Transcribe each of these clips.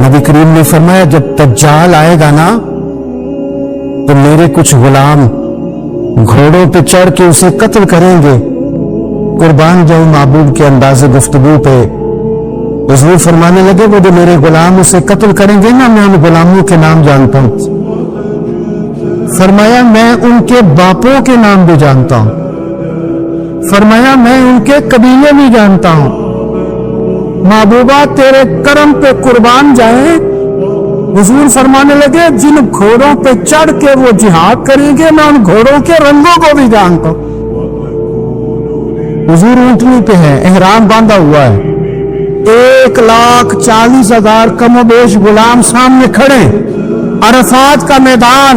نبی کریم نے فرمایا جب دجال آئے گا نا تو میرے کچھ غلام گھوڑوں پہ چڑھ کے اسے قتل کریں گے۔ قربان جاؤں محبوب کے انداز گفتگو پہ۔ حضور فرمانے لگے وہ جو میرے غلام اسے قتل کریں گے نا، میں ان غلاموں کے نام جانتا ہوں۔ فرمایا میں ان کے باپوں کے نام بھی جانتا ہوں۔ فرمایا میں ان کے قبیلے بھی جانتا ہوں۔ محبوبہ تیرے کرم پہ قربان جائیں۔ حضور فرمانے لگے جن گھوڑوں پہ چڑھ کے وہ جہاد کریں گے میں ان گھوڑوں کے رنگوں کو بھی جانتا ہوں۔ حضور اونٹنی پہ ہے، احرام باندھا ہوا ہے، 1,40,000 کم و بیش غلام سامنے کھڑے، عرفات کا میدان۔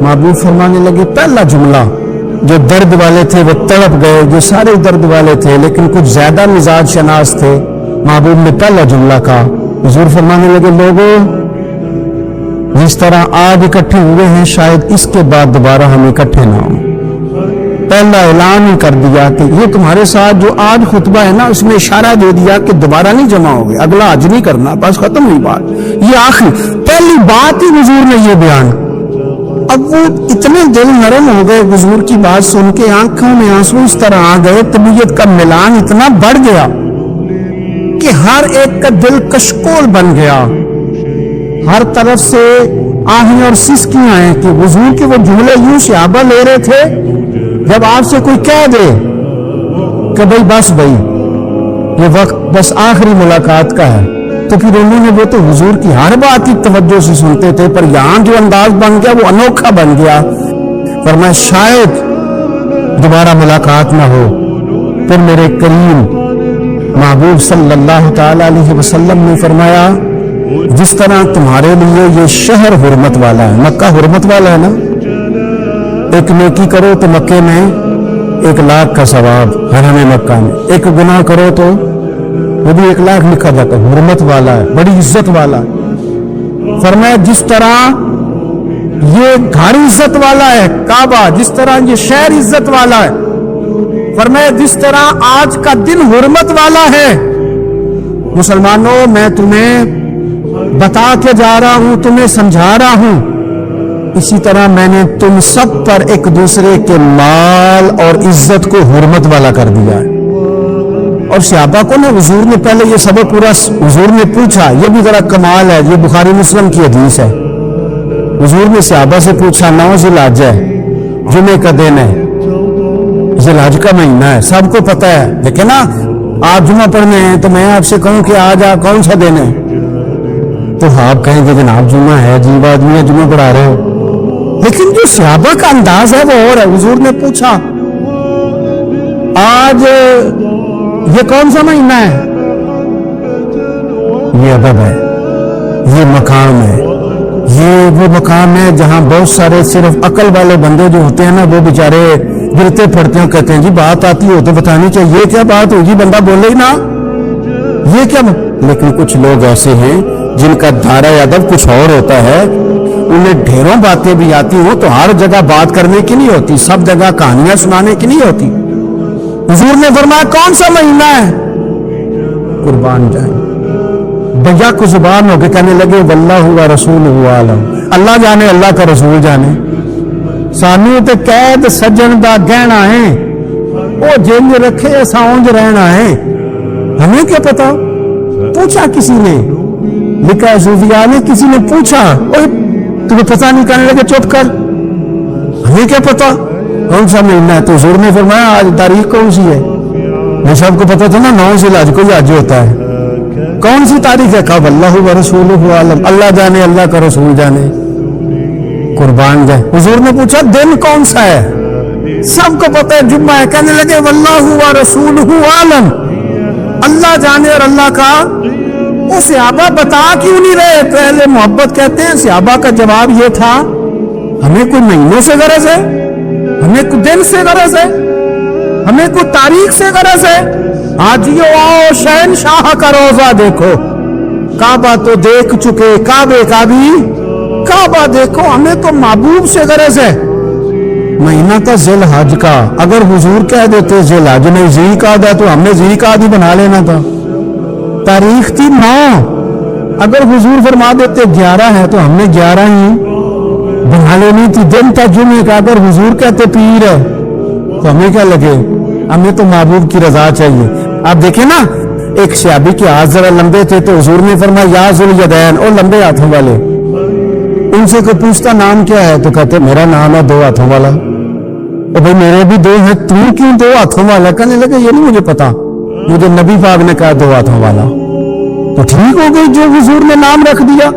محبوب فرمانے لگے پہلا جملہ، جو درد والے تھے وہ تڑپ گئے، جو سارے درد والے تھے لیکن کچھ زیادہ مزاج شناس تھے، محبوب نے پہلا جملہ کہا۔ حضور فرمانے لگے لوگوں جس طرح آج اکٹھے ہوئے ہیں شاید اس کے بعد دوبارہ ہم اکٹھے نہ ہوں۔ پہلا اعلان ہی کر دیا کہ یہ تمہارے ساتھ جو آج خطبہ ہے نا اس میں اشارہ دے دیا کہ دوبارہ نہیں جمع ہوگے، اگلا حج نہیں کرنا، بس ختم ہوئی بات۔ یہ آخری پہلی بات ہی حضور نے یہ بیان۔ اب وہ اتنے دل نرم ہو گئے حضور کی بات سن کے، آنکھوں میں آنسو اس طرح آ گئے، طبیعت کا ملان اتنا بڑھ گیا کہ ہر ایک کا دل کشکول بن گیا۔ ہر طرف سے آہیں اور سسکیاں ہیں کہ حضور کے وہ جملے یوں صحابہ لے رہے تھے جب آپ سے کوئی کہہ دے کہ بھائی بس بھائی یہ وقت بس آخری ملاقات کا ہے، تو پھر انہوں نے وہ تو حضور کی ہر بات کی توجہ سے سنتے تھے، پر یہاں جو انداز بن گیا وہ انوکھا بن گیا۔ فرمایا شاید دوبارہ ملاقات نہ ہو۔ پھر میرے کریم محبوب صلی اللہ تعالی علیہ وسلم نے فرمایا جس طرح تمہارے لیے یہ شہر حرمت والا ہے، مکہ حرمت والا ہے نا، ایک نیکی کرو تو مکے میں 1,00,000 کا ثواب، حرم مکہ میں ایک گناہ کرو تو وہ بھی 1,00,000 لکھا جاتا ہے، حرمت والا ہے، بڑی عزت والا ہے۔ فرمایا جس طرح یہ گھر عزت والا ہے کعبہ، جس طرح یہ شہر عزت والا ہے، فرمایا جس طرح آج کا دن حرمت والا ہے۔ مسلمانوں میں تمہیں بتا کے جا رہا ہوں، تمہیں سمجھا رہا ہوں، اسی طرح میں نے تم سب پر ایک دوسرے کے مال اور عزت کو حرمت والا کر دیا ہے۔ اور صحابہ کو نا حضور نے پہلے یہ سبق پورا حضور نے پوچھا، یہ بھی ذرا کمال ہے، یہ بخاری مسلم کی حدیث ہے۔ حضور نے صحابہ سے پوچھا 9 ذی الحجہ ہے، جمعے کا دن ہے، ذی الحج کا مہینہ ہے، سب کو پتہ ہے، لیکن نا آپ جمعہ پڑھنے ہیں تو میں آپ سے کہوں کہ آج آپ کون سا دن ہے تو آپ کہیں گے جناب جمعہ ہے، عجیب آدمی ہے جمعہ پڑھا رہے ہو، لیکن جو صحابہ کا انداز ہے وہ اور ہے۔ حضور نے پوچھا آج یہ کون سا مہینہ ہے؟ یہ ادب ہے، یہ مقام ہے، یہ وہ مقام ہے جہاں بہت سارے صرف عقل والے بندے جو ہوتے ہیں نا وہ بیچارے گرتے پڑتے ہیں، کہتے ہیں جی بات آتی ہو تو بتانی چاہیے، یہ کیا بات ہوگی، بندہ بولے ہی نا، یہ کیا۔ لیکن کچھ لوگ ایسے ہیں جن کا دھارہ ادب کچھ اور ہوتا ہے، انہیں ڈھیروں باتیں بھی آتی ہوں تو ہر جگہ بات کرنے کی نہیں ہوتی، سب جگہ کہانیاں سنانے کی نہیں ہوتی۔ حضور نے فرمایا کون سا مہینہ ہے؟ قربان جائیں بھیا کو زبان ہو کے کہنے لگے واللہ و رسولہ عالم، اللہ جانے اللہ کا رسول جانے، سانو تے قید سجن دا گہنا ہے، وہ جنج رکھے ایسا اونج رہنا ہے، ہمیں کیا پتا۔ پوچھا کسی نے، لکھا ہے صوفیاء نے، کسی نے پوچھا تمہیں پتہ نہیں، کہنے لگے چپ کر، ہمیں کیا پتا کون سا مہینہ ہے۔ تو حضور نے فرمایا آج تاریخ کون سی ہے؟ میں سب کو پتا تھا نا 9 ذی الحج کو حج ہوتا ہے، کون سی تاریخ ہے؟ کہا واللہ و رسولہ عالم، اللہ جانے اللہ کا رسول جانے۔ قربان جائے حضور نے پوچھا دن کون سا ہے؟ سب کو پتا ہے جمعہ ہے، کہنے لگے واللہ و رسولہ عالم، اللہ جانے اور اللہ کا۔ وہ صحابہ بتا کیوں نہیں رہے؟ پہلے محبت کہتے ہیں، صحابہ کا جواب یہ تھا ہمیں کوئی مہینوں سے غرض ہے، ہمیں کوئی دن سے غرض ہے، ہمیں کوئی تاریخ سے غرض ہے؟ آج یہ آؤ شہنشاہ کا روزہ دیکھو، کعبہ تو دیکھ چکے، کعبے کا بھی کعبہ دیکھو، ہمیں تو محبوب سے غرض ہے۔ مہینہ تھا ذی الحج کا، اگر حضور کہہ دیتے ذی الحج نہیں ذی القعدہ تو ہم نے ذی القعدہ بنا لینا تھا۔ تاریخ تھی 9، اگر حضور فرما دیتے 11 ہے تو ہم نے 11 ہی بنا لینی تھی. دن تھا جمعے کا, اگر حضور کہتے پیر ہے تو ہمیں کیا لگے, ہمیں تو محبوب کی رضا چاہیے. آپ دیکھیں نا, ایک صحابی کے ہاتھ ذرا لمبے تھے تو حضور نے فرمایا یا ذوالیدین, اور لمبے ہاتھوں والے. ان سے کوئی پوچھتا نام کیا ہے تو کہتے میرا نام ہے 2 ہاتھوں والا. اور بھائی میرے بھی 2 ہیں, تو کیوں 2 ہاتھوں والا؟ کہنے لگے یہ نہیں مجھے پتا, مجھے نبی پاک نے کہا 2 ہاتھوں والا. تو ٹھیک ہو گئی جو حضور نے نام رکھ دیا.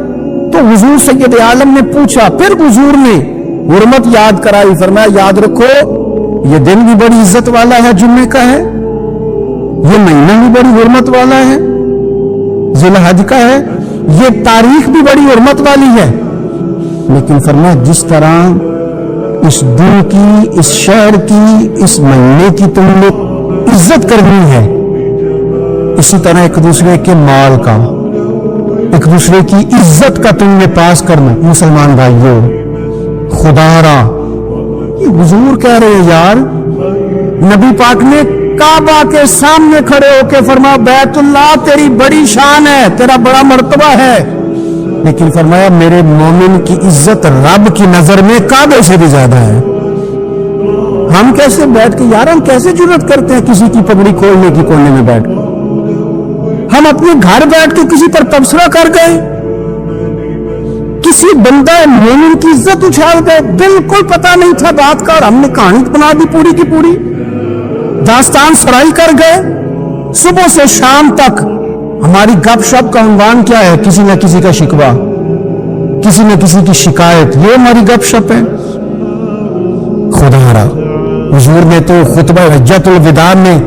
تو حضور سید عالم نے پوچھا, پھر حضور نے حرمت یاد کرائی, فرمایا یاد رکھو یہ دن بھی بڑی عزت والا ہے, جمعے کا ہے, یہ مہینہ بھی بڑی حرمت والا ہے, ذی الحج کا ہے, یہ تاریخ بھی بڑی حرمت والی ہے. لیکن فرمایا جس طرح اس دن کی, اس شہر کی, اس مہینے کی تم نے عزت کرنی ہے, اسی طرح ایک دوسرے کے مال کا, ایک دوسرے کی عزت کا تم نے پاس کرنا. مسلمان بھائیوں, خدا را یہ حضور کہہ رہے ہیں یار, نبی پاک نے کعبہ کے سامنے کھڑے ہو کے فرمایا بیت اللہ تیری بڑی شان ہے, تیرا بڑا مرتبہ ہے, لیکن فرمایا میرے مومن کی عزت رب کی نظر میں کعبے سے بھی زیادہ ہے. ہم کیسے بیٹھ کے یار, ہم کیسے جرأت کرتے ہیں کسی کی پگڑی کھولنے کی کونے میں بیٹھ کے؟ ہم اپنے گھر بیٹھ کے کسی پر تبصرہ کر گئے, کسی بندہ مومن کی عزت اچھال گئے, بالکل پتہ نہیں تھا بات کا, اور ہم نے کہانی بنا دی پوری کی پوری, داستان سرائی کر گئے. صبح سے شام تک ہماری گپ شپ کا عنوان کیا ہے؟ کسی نہ کسی کا شکوہ, کسی نہ کسی کی شکایت, یہ ہماری گپ شپ ہے. خدا را حضور نے تو خطبہ حجۃ الوداع میں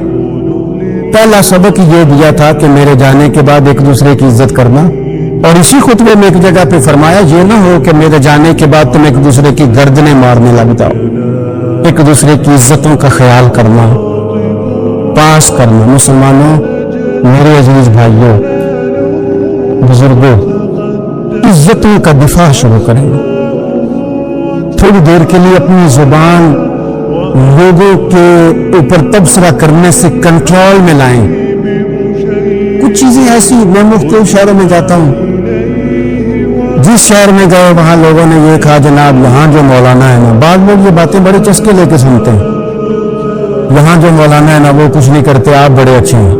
پہلا سبق یہ دیا تھا کہ میرے جانے کے بعد ایک دوسرے کی عزت کرنا, اور اسی خطبے میں ایک جگہ پہ فرمایا یہ نہ ہو کہ میرے جانے کے بعد تم ایک دوسرے کی گردنیں مارنے لگ جاؤ. ایک دوسرے کی عزتوں کا خیال کرنا, پاس کرنا. مسلمانوں, میرے عزیز بھائیوں, بزرگوں, عزتوں کا دفاع شروع کریں. تھوڑی دیر کے لیے اپنی زبان لوگوں کے اوپر تبصرہ کرنے سے کنٹرول میں لائیں. کچھ چیزیں ایسی, میں مختلف شہروں میں جاتا ہوں, جس شہر میں گئے وہاں لوگوں نے یہ کہا جناب یہاں جو مولانا ہے نا, بعض لوگ یہ باتیں بڑے چسکے لے کے سنتے ہیں, یہاں جو مولانا ہے نا وہ کچھ نہیں کرتے, آپ بڑے اچھے ہیں.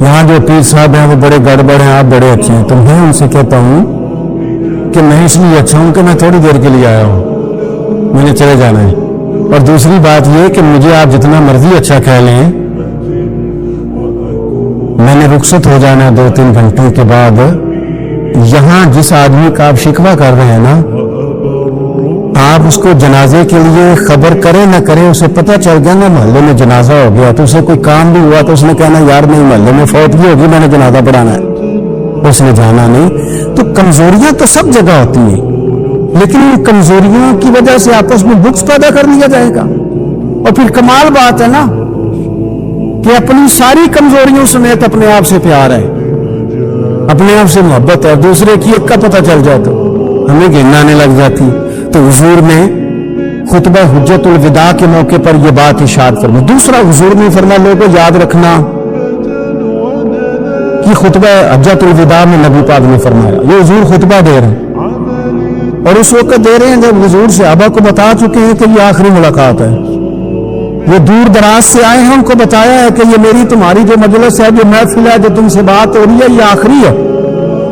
یہاں جو پیر صاحب ہیں وہ بڑے گڑبڑ ہیں, آپ بڑے اچھے ہیں. تو میں ان سے کہتا ہوں کہ میں اس لیے اچھا ہوں کہ میں تھوڑی دیر کے لیے آیا ہوں, میں نے چلے جانا ہے. اور دوسری بات یہ کہ مجھے آپ جتنا مرضی اچھا کہہ لیں, میں نے رخصت ہو جانا ہے 2-3 گھنٹوں کے بعد. یہاں جس آدمی کا آپ شکوہ کر رہے ہیں نا, آپ اس کو جنازے کے لیے خبر کریں نہ کریں, اسے پتہ چل گیا نا محلے میں جنازہ ہو گیا, تو اسے کوئی کام بھی ہوا تو اس نے کہنا یار نہیں محلے میں فوتگی ہوگی, میں نے جنازہ پڑھانا ہے, اس نے جانا نہیں. تو کمزوریاں تو سب جگہ ہوتی ہیں, لیکن ان کمزوریوں کی وجہ سے آپس میں بغض پیدا کر لیا جائے گا. اور پھر کمال بات ہے نا کہ اپنی ساری کمزوریوں سمیت اپنے آپ سے پیار ہے, اپنے آپ سے محبت ہے, دوسرے کی ایک کا پتہ چل جائے تو ہمیں گھن آنے لگ جاتی. تو حضور نے خطبہ حجۃ الوداع کے موقع پر یہ بات ارشاد فرمائی. دوسرا حضور نے فرمایا لوگوں یاد رکھنا کہ خطبہ حجۃ الوداع میں نبی پاک نے فرمایا, یہ حضور خطبہ دے رہے ہیں, اور اس وقت دے رہے ہیں جب حضور صحابہ کو بتا چکے ہیں کہ یہ آخری ملاقات ہے. یہ دور دراز سے آئے ہیں, ان کو بتایا ہے کہ یہ میری تمہاری جو مجلس ہے, جو محفل ہے, جو تم سے بات ہو رہی ہے, یہ آخری ہے.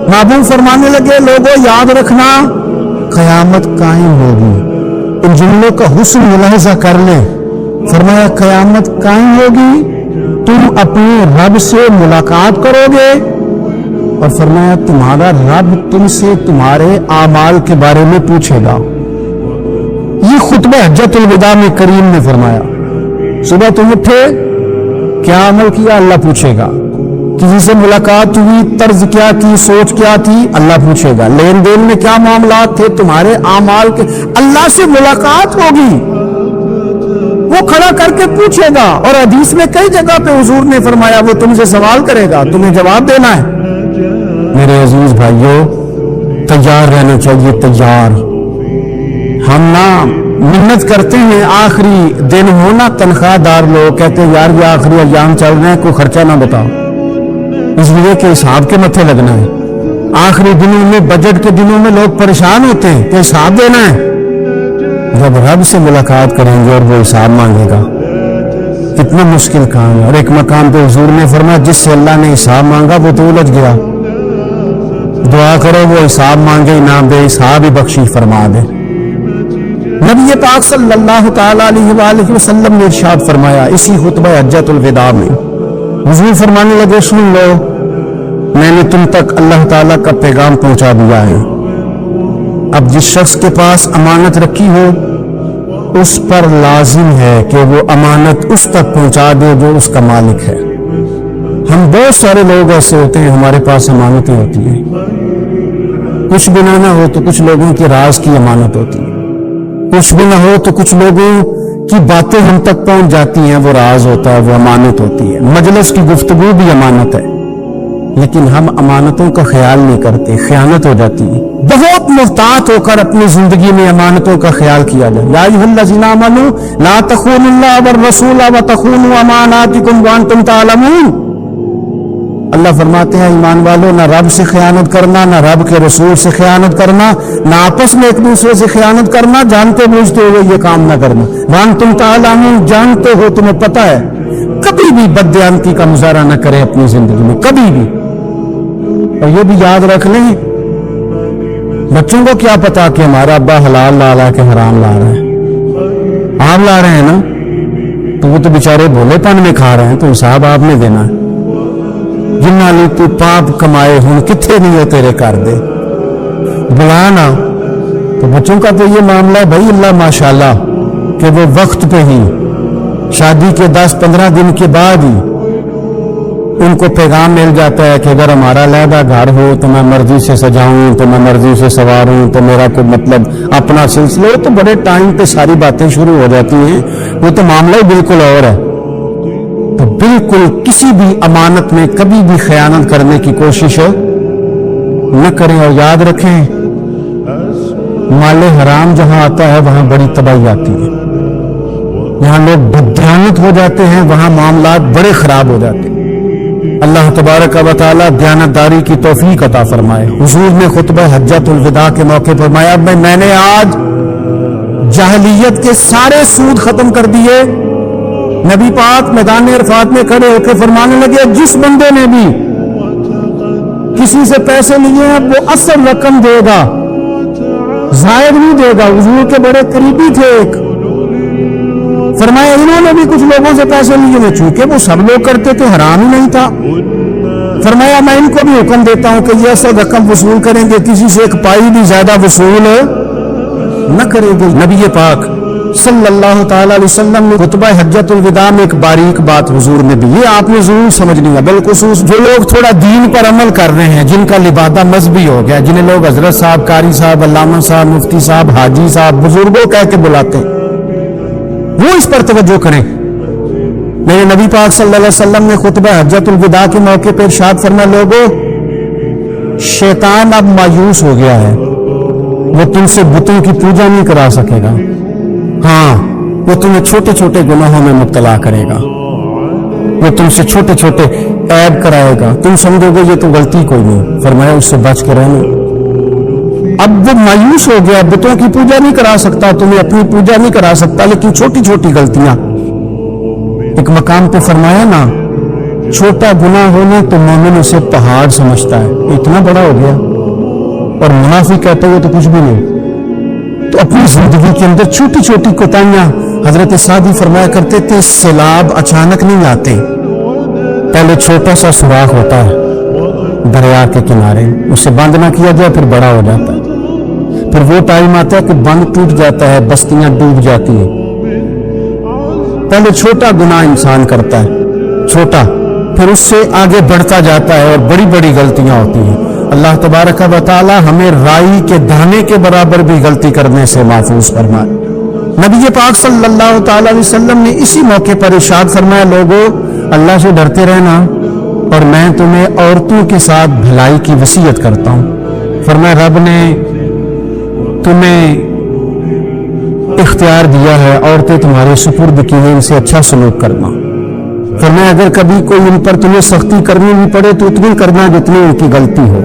محبوب فرمانے لگے لوگوں یاد رکھنا قیامت قائم ہوگی. ان جملوں کا حسن ملاحظہ کر لیں. فرمایا قیامت قائم ہوگی, تم اپنے رب سے ملاقات کرو گے, اور فرمایا تمہارا رب تم سے تمہارے اعمال کے بارے میں پوچھے گا. یہ خطبہ حجۃ الوداع میں کریم نے فرمایا صبح تم اٹھے, کیا عمل کیا, اللہ پوچھے گا. کسی سے ملاقات ہوئی, طرز کیا کی, سوچ کیا تھی, اللہ پوچھے گا. لین دین میں کیا معاملات تھے, تمہارے اعمال کے, اللہ سے ملاقات ہوگی, وہ کھڑا کر کے پوچھے گا. اور حدیث میں کئی جگہ پہ حضور نے فرمایا وہ تم سے سوال کرے گا, تمہیں جواب دینا ہے. میرے عزیز بھائیوں, تیار رہنا چاہیے, تیار. ہم نہ محنت کرتے ہیں, آخری دن ہونا, تنخواہ دار لوگ کہتے ہیں یار یہ آخری ایام چل رہے ہیں, کوئی خرچہ نہ بتاؤ, اس لیے کہ حساب کے متھے لگنا ہے. آخری دنوں میں بجٹ کے دنوں میں لوگ پریشان ہوتے ہیں کہ حساب دینا ہے. جب رب سے ملاقات کریں گے اور وہ حساب مانگے گا, کتنا مشکل کام ہے. اور ایک مقام پہ حضور نے فرمایا جس سے اللہ نے حساب مانگا وہ تو الجھ گیا. دعا کرو وہ حساب مانگے نہ بے حساب ہی بخشش فرما دے. نبی پاک صلی اللہ تعالی علیہ وآلہ وسلم نے ارشاد فرمایا اسی خطبہ حجۃ الوداع میں, حضور فرمانے لگے سن لو, میں نے تم تک اللہ تعالیٰ کا پیغام پہنچا دیا ہے. اب جس شخص کے پاس امانت رکھی ہو اس پر لازم ہے کہ وہ امانت اس تک پہنچا دے جو اس کا مالک ہے. ہم بہت سارے لوگ ایسے ہوتے ہیں ہمارے پاس امانتیں ہوتی ہیں, کچھ بھی نہ ہو تو کچھ لوگوں کے راز کی امانت ہوتی ہے, کچھ بھی نہ ہو تو کچھ لوگوں کی باتیں ہم تک پہنچ جاتی ہیں, وہ راز ہوتا ہے, وہ امانت ہوتی ہے. مجلس کی گفتگو بھی امانت ہے, لیکن ہم امانتوں کا خیال نہیں کرتے, خیانت ہو جاتی ہے. بہت محتاط ہو کر اپنی زندگی میں امانتوں کا خیال کیا جائے. یا ایھا الذین آمنوا لا تخونوا اللہ والرسول وتخونوا اماناتکم وانتم تعلمون. اللہ فرماتے ہیں ایمان والو نہ رب سے خیانت کرنا, نہ رب کے رسول سے خیانت کرنا, نہ آپس میں ایک دوسرے سے خیانت کرنا, جانتے بوجھتے ہوئے یہ کام نہ کرنا. وانتم تعلمون, جانتے ہو, تمہیں پتہ ہے. کبھی بھی بددیانتی کا مظاہرہ نہ کریں اپنی زندگی میں, کبھی بھی. اور یہ بھی یاد رکھ لیں بچوں کو کیا پتا کہ ہمارا ابا حلال لا لا کے حرام لا رہا ہے. آپ لا رہے ہیں نا تو وہ تو بیچارے بھولے پن میں کھا رہے ہیں, تو حساب آپ نے دینا ہے. جنہ لی تو پاپ کمائے ہوں کتنے نہیں ہو تیرے کر دے بلانا. تو بچوں کا تو یہ معاملہ ہے بھائی اللہ ماشاءاللہ کہ وہ وقت پہ ہی شادی کے 10-15 دن کے بعد ہی ان کو پیغام مل جاتا ہے کہ اگر ہمارا علیحدہ گھر ہو تو میں مرضی سے سجاؤں, تو میں مرضی سے سواروں, تو میرا کوئی مطلب اپنا سلسلہ ہو. تو بڑے ٹائم پہ ساری باتیں شروع ہو جاتی ہیں, وہ تو معاملہ ہی بالکل اور ہے. تو بالکل کسی بھی امانت میں کبھی بھی خیانت کرنے کی کوشش نہ کریں. اور یاد رکھیں مال حرام جہاں آتا ہے وہاں بڑی تباہی آتی ہے. یہاں لوگ بددیانت ہو جاتے ہیں, وہاں معاملات بڑے خراب ہو جاتے ہیں. اللہ تبارک و تعالیٰ دیانتداری کی توفیق عطا فرمائے. حضور نے خطبہ حجۃ الوداع کے موقع پر فرمایا میں نے آج جاہلیت کے سارے سود ختم کر دیے. نبی پاک میدان عرفات میں کھڑے ہو کے فرمانے لگے جس بندے نے بھی کسی سے پیسے لیے ہیں وہ اصل رقم دے گا, زائد نہیں دے گا. حضور کے بڑے قریبی تھے ایک, فرمایا انہوں نے بھی کچھ لوگوں سے پیسے لیے ہیں, چونکہ وہ سب لوگ کرتے تھے حرام ہی نہیں تھا. فرمایا میں ان کو بھی حکم دیتا ہوں کہ یہ اصل رقم وصول کریں گے, کسی سے ایک پائی بھی زیادہ وصول نہ کریں گے. نبی پاک صلی اللہ تعالی علیہ وسلم نے خطبہ حجۃ الوداع میں ایک باریک بات حضور نے بھی, یہ آپ نے ضرور سمجھنی ہے, بالخصوص جو لوگ تھوڑا دین پر عمل کر رہے ہیں, جن کا لبادہ مذہبی ہو گیا, جنہیں لوگ حضرت صاحب, قاری صاحب, علامہ صاحب, مفتی صاحب, حاجی صاحب, بزرگوں کہہ کے بلاتے ہیں, وہ اس پر توجہ کریں. میرے نبی پاک صلی اللہ علیہ وسلم نے خطبہ حجۃ الوداع کے موقع پر ارشاد فرمایا لوگوں شیطان اب مایوس ہو گیا ہے, وہ تم سے بتوں کی پوجا نہیں کرا سکے گا. ہاں وہ تمہیں چھوٹے چھوٹے گناہوں میں مبتلا کرے گا, وہ تم سے چھوٹے چھوٹے عیب کرائے گا, تم سمجھو گے یہ تو غلطی کوئی نہیں. فرمایا اس سے بچ کے رہنا. اب وہ مایوس ہو گیا, بتوں کی پوجا نہیں کرا سکتا, تمہیں اپنی پوجا نہیں کرا سکتا, لیکن چھوٹی چھوٹی غلطیاں. ایک مقام پہ فرمایا نا چھوٹا گناہ ہونا تو مومن اسے پہاڑ سمجھتا ہے, اتنا بڑا ہو گیا, اور منافق کہتے ہوئے تو کچھ بھی نہیں. تو اپنی زندگی کے اندر چھوٹی چھوٹی کوتاہیاں, حضرت سعدی فرمایا کرتے تھے سیلاب اچانک نہیں آتے, پہلے چھوٹا سا سوراخ ہوتا ہے دریا کے کنارے, اسے بند نہ کیا جائے پھر بڑا ہو جاتا ہے. پھر وہ ٹائم آتا ہے کہ بند ٹوٹ جاتا ہے, بستیاں ڈوب جاتی ہیں. پہلے چھوٹا گناہ انسان کرتا ہے, چھوٹا, پھر اس سے آگے بڑھتا جاتا ہے اور بڑی بڑی غلطیاں ہوتی ہیں. اللہ تبارک و تعالی ہمیں رائی کے دانے کے برابر بھی غلطی کرنے سے محفوظ فرمائے. نبی پاک صلی اللہ تعالی علیہ وسلم نے اسی موقع پر ارشاد فرمایا لوگوں اللہ سے ڈرتے رہنا, اور میں تمہیں عورتوں کے ساتھ بھلائی کی وصیت کرتا ہوں. فرمایا رب نے تمہیں اختیار دیا ہے, عورتیں تمہارے سپرد کی ہیں, ان سے اچھا سلوک کرنا. فرمایا اگر کبھی کوئی ان پر تمہیں سختی کرنی بھی پڑے تو اتنی کرنا جتنی ان کی غلطی ہو.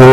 2,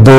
2,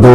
2,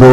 2,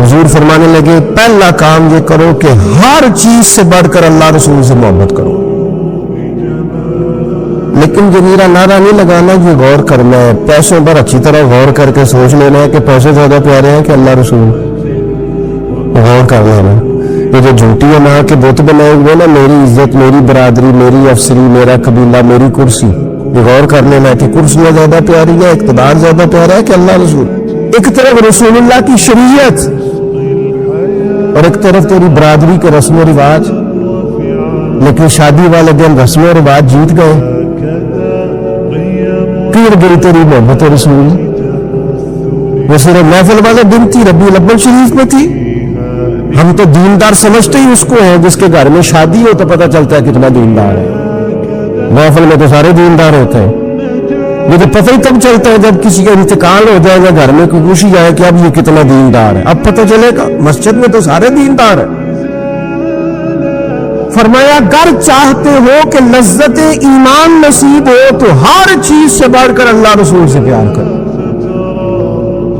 حضور فرمانے لگے پہلا کام یہ کرو کہ ہر چیز سے بڑھ کر اللہ رسول سے محبت کرو. لیکن یہ میرا نعرہ نہیں لگانا، یہ غور کرنا ہے، پیسوں پر اچھی طرح غور کر کے سوچ لینا ہے کہ پیسے زیادہ پیارے ہیں کہ اللہ رسول. غور کر لینا. یہ جو جھوٹی ہے ماں کے بت بنائے ہوئے نا، میری عزت، میری برادری، میری افسری، میرا قبیلہ، میری کرسی، یہ غور کر لینا ہے کہ کرسیاں زیادہ پیاری ہے، اقتدار زیادہ پیارا ہے کہ اللہ رسول. ایک طرف رسول اللہ کی شریعت اور ایک طرف تیری برادری کے رسم و رواج، لیکن شادی والے دن رسم و رواج جیت گئے، پھر گئی تیری محبت رسول. وہ صرف محفل والے دن تھی، ربیع الاول شریف میں تھی. ہم تو دیندار سمجھتے ہی اس کو ہیں جس کے گھر میں شادی ہو تو پتہ چلتا ہے کتنا دیندار ہے. محفل میں تو سارے دیندار ہوتے ہیں، یہ تو پتہ ہی تب چلتا ہے جب کسی کا انتقال ہو جائے گا، گھر میں کوئی پوچھی جائے کہ اب یہ کتنا دیندار ہے، اب پتہ چلے گا. مسجد میں تو سارے دیندار ہیں. فرمایا گر چاہتے ہو کہ لذت ایمان نصیب ہو تو ہر چیز سے بڑھ کر اللہ رسول سے پیار کرو.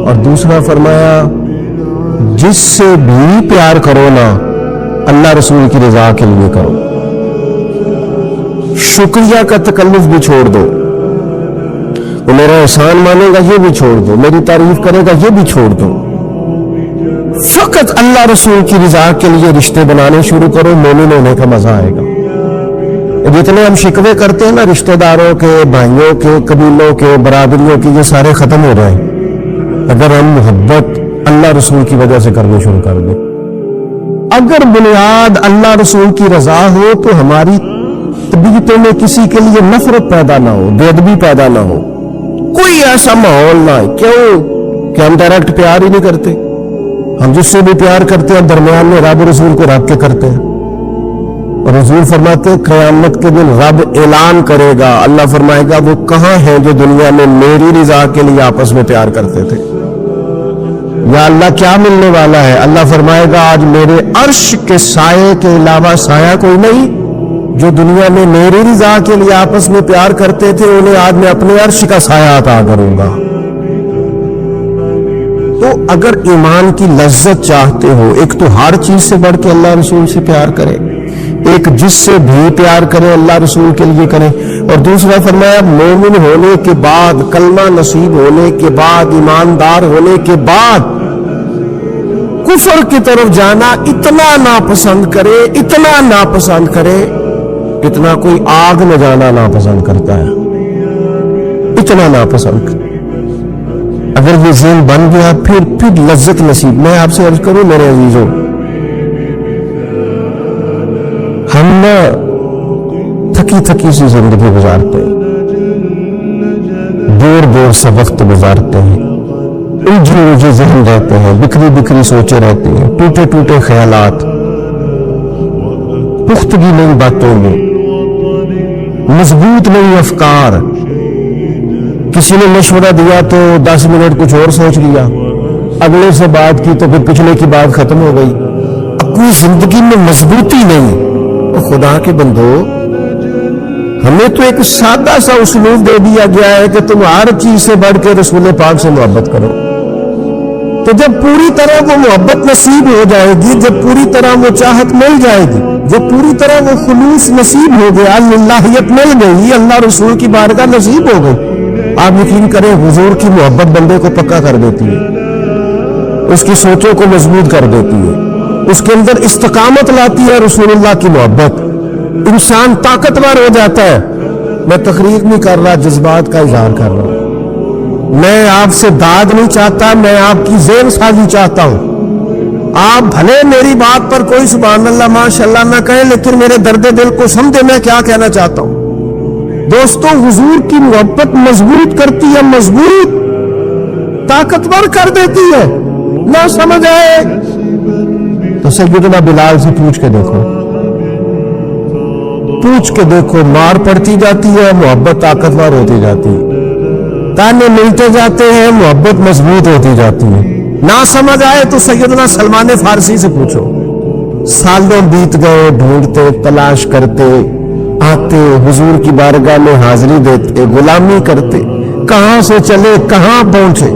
اور دوسرا فرمایا جس سے بھی پیار کرو نا اللہ رسول کی رضا کے لیے کرو. شکریہ کا تکلف بھی چھوڑ دو، وہ میرا احسان مانے گا یہ بھی چھوڑ دو، میری تعریف کرے گا یہ بھی چھوڑ دو. فقط اللہ رسول کی رضا کے لیے رشتے بنانے شروع کرو، مومن ہونے کا مزہ آئے گا. جتنے ہم شکوے کرتے ہیں نا رشتہ داروں کے، بھائیوں کے، قبیلوں کے، برادریوں کی، یہ سارے ختم ہو جائیں اگر ہم محبت اللہ رسول کی وجہ سے کرنے شروع کر دیں. اگر بنیاد اللہ رسول کی رضا ہو تو ہماری طبیعتوں میں کسی کے لیے نفرت پیدا نہ ہو، بے ادبی پیدا نہ ہو، کوئی ایسا ماحول نہ ہے. کیوں کہ ہم ڈائریکٹ پیار ہی نہیں کرتے. ہم جس سے بھی پیار کرتے ہیں درمیان میں رب رسول کو رکھ کے کرتے ہیں. اور حضور فرماتے ہیں قیامت کے دن رب اعلان کرے گا، اللہ فرمائے گا وہ کہاں ہیں جو دنیا میں میری رضا کے لیے آپس میں پیار کرتے تھے. یا اللہ کیا ملنے والا ہے؟ اللہ فرمائے گا آج میرے عرش کے سائے کے علاوہ سایہ کوئی نہیں. جو دنیا میں میری رضا کے لیے آپس میں پیار کرتے تھے انہیں آج میں اپنے عرش کا سایہ عطا کروں گا. تو اگر ایمان کی لذت چاہتے ہو، ایک تو ہر چیز سے بڑھ کے اللہ رسول سے پیار کرے، ایک جس سے بھی پیار کرے اللہ رسول کے لیے کرے، اور دوسرا فرمایا مومن ہونے کے بعد، کلمہ نصیب ہونے کے بعد، ایماندار ہونے کے بعد کفر کی طرف جانا اتنا ناپسند کرے، اتنا ناپسند کرے جتنا کوئی آگ میں جانا ناپسند کرتا ہے، اتنا ناپسند کرے. اگر یہ ذہن بن گیا پھر لذت نصیب. میں آپ سے عرض کروں میرے عزیزوں، ہم نا تھکی سی زندگی گزارتے ہیں، دور سے وقت گزارتے ہیں، الجھے ذہن رہتے ہیں، بکھری سوچے رہتے ہیں، ٹوٹے خیالات، پختگی نہیں باتوں میں، مضبوط نہیں افکار. کسی نے مشورہ دیا تو 10 منٹ کچھ اور سوچ لیا، اگلے سے بات کی تو پھر پچھلے کی بات ختم ہو گئی. اپنی زندگی میں مضبوطی نہیں. خدا کے بندو، ہمیں تو ایک سادہ سا اسلوب دے دیا گیا ہے کہ تم ہر چیز سے بڑھ کے رسول پاک سے محبت کرو. تو جب پوری طرح وہ محبت نصیب ہو جائے گی، جب پوری طرح وہ چاہت مل جائے گی، جب پوری طرح وہ خلوص نصیب ہو گیا، اللہیت مل گئی، اللہ رسول کی بارگاہ نصیب ہو گئی، آپ یقین کریں حضور کی محبت بندے کو پکا کر دیتی ہے، اس کی سوچوں کو مضبوط کر دیتی ہے، اس کے اندر استقامت لاتی ہے رسول اللہ کی محبت. انسان طاقتور ہو جاتا ہے. میں تقریر نہیں کر رہا، جذبات کا اظہار کر رہا ہوں. میں آپ سے داد نہیں چاہتا، میں آپ کی ذہن سازی چاہتا ہوں. آپ بھلے میری بات پر کوئی سبحان اللہ ماشاءاللہ نہ کہیں، لیکن میرے درد دل کو سمجھے میں کیا کہنا چاہتا ہوں. دوستو، حضور کی محبت مضبوط کرتی ہے، مضبوط طاقتور کر دیتی ہے. نہ سمجھ آئے تو سیدنا بلال سے پوچھ کے دیکھو، مار پڑتی جاتی ہے، محبت طاقتور ہوتی جاتی ہے، تانے ملتے جاتے ہیں، محبت مضبوط ہوتی جاتی ہے. نہ سمجھ آئے تو سیدنا سلمان فارسی سے پوچھو. سالوں بیت گئے، ڈھونڈتے، تلاش کرتے، آتے، حضور کی بارگاہ میں حاضری دیتے، غلامی کرتے، کہاں سے چلے کہاں پہنچے.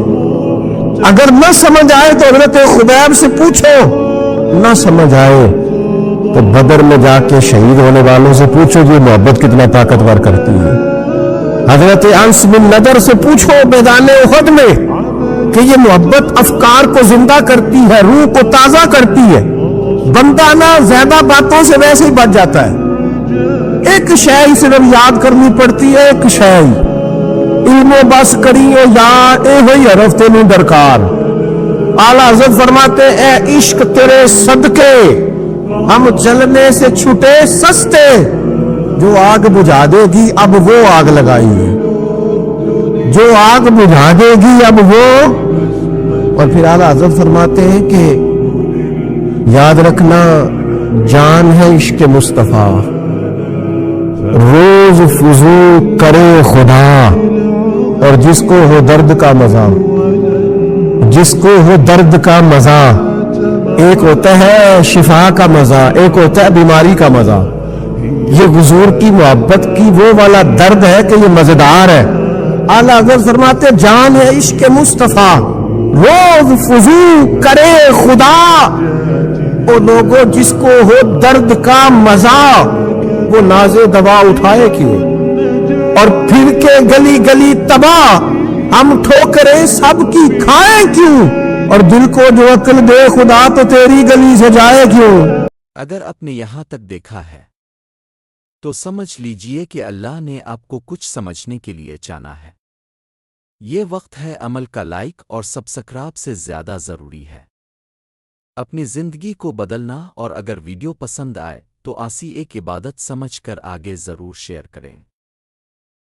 اگر نہ سمجھ آئے تو حضرت خبیب سے پوچھو، نہ سمجھ آئے تو بدر میں جا کے شہید ہونے والوں سے پوچھو یہ محبت کتنا طاقتور کرتی ہے۔ حضرت انس بن نضر سے پوچھو میدان احد میں کہ یہ محبت افکار کو زندہ کرتی ہے، روح کو تازہ کرتی ہے۔ بندہ نہ زیادہ باتوں سے ویسے ہی بچ جاتا ہے، ایک شے ہی صرف یاد کرنی پڑتی ہے، ایک شے ہی علم و بس کریو یا اے ہوئی حرف تینوں درکار۔ اعلیٰ حضرت فرماتے اے عشق تیرے صدقے ہم جلنے سے چھٹے سستے، جو آگ بجھا دے گی اب وہ آگ لگائی ہے، جو آگ بجھا دے گی اب وہ۔ اور پھر اعلیٰ حضرت فرماتے ہیں کہ یاد رکھنا جان ہے عشق مصطفیٰ، روز فضو کرے خدا، اور جس کو ہو درد کا مزہ، جس کو ہو درد کا مزہ، ایک ہوتا ہے شفا کا مزہ، ایک ہوتا ہے بیماری کا مزہ۔ یہ حضور کی محبت کی وہ والا درد ہے کہ یہ مزیدار ہے۔ اعلیٰ حضرت فرماتے جان ہے عشق مصطفیٰ، روز فضو کرے خدا، وہ لوگوں جس کو ہو درد کا مزہ، وہ ناز دوا اٹھائے کیوں، اور پھر کے گلی گلی تباہ، ہم ٹھوکریں سب کی کھائیں کیوں، اور دل کو جو عقل دے خدا تو تیری گلی سے جائے کیوں۔ اگر آپ نے یہاں تک دیکھا ہے تو سمجھ لیجئے کہ اللہ نے آپ کو کچھ سمجھنے کے لیے چانا ہے۔ یہ وقت ہے عمل کا، لائک اور سبسکرائب سے زیادہ ضروری ہے۔ اپنی زندگی کو بدلنا، اور اگر ویڈیو پسند آئے تو آسی ایک عبادت سمجھ کر آگے ضرور شیئر کریں۔